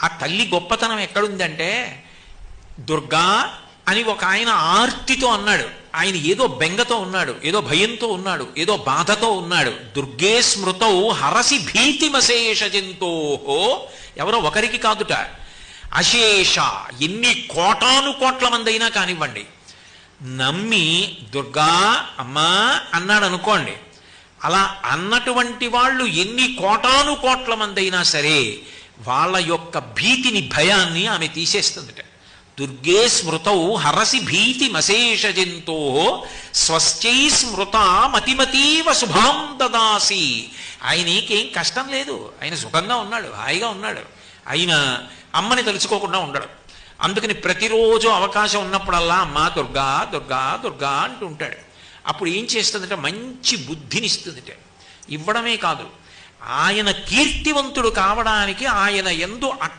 ఆ తల్లి గొప్పతనం ఎక్కడుందంటే, దుర్గా అని ఒక ఆయన ఆర్తితో అన్నాడు. ఆయన ఏదో బెంగతో ఉన్నాడు, ఏదో భయంతో ఉన్నాడు, ఏదో బాధతో ఉన్నాడు. దుర్గే స్మృతౌ హరసి భీతిమశేష జంతోహో. ఎవరో ఒకరికి కాదుట, అశేష ఎన్ని కోటాను కోట్ల మంది అయినా కానివ్వండి, నమ్మి దుర్గా అమ్మా అన్నాడు అనుకోండి, అలా అన్నటువంటి వాళ్ళు ఎన్ని కోటాను కోట్ల మంది అయినా సరే వాళ్ళ యొక్క భీతిని, భయాన్ని ఆమె తీసేస్తుందిట. దుర్గే స్మృతౌ హరసి భీతిమశేష జంతో స్వశ్చై స్మృత మతిమతీవ శుభాం దదాసి. ఆయనకేం కష్టం లేదు, ఆయన సుఖంగా ఉన్నాడు, హాయిగా ఉన్నాడు. ఆయన అమ్మని తలుచుకోకుండా ఉండడు. అందుకని ప్రతిరోజు అవకాశం ఉన్నప్పుడల్లా అమ్మా దుర్గా దుర్గా దుర్గా అంటూ ఉంటాడు. అప్పుడు ఏం చేస్తుందంటే మంచి బుద్ధినిస్తుందిట. ఇవ్వడమే కాదు, ఆయన కీర్తివంతుడు కావడానికి ఆయన యందు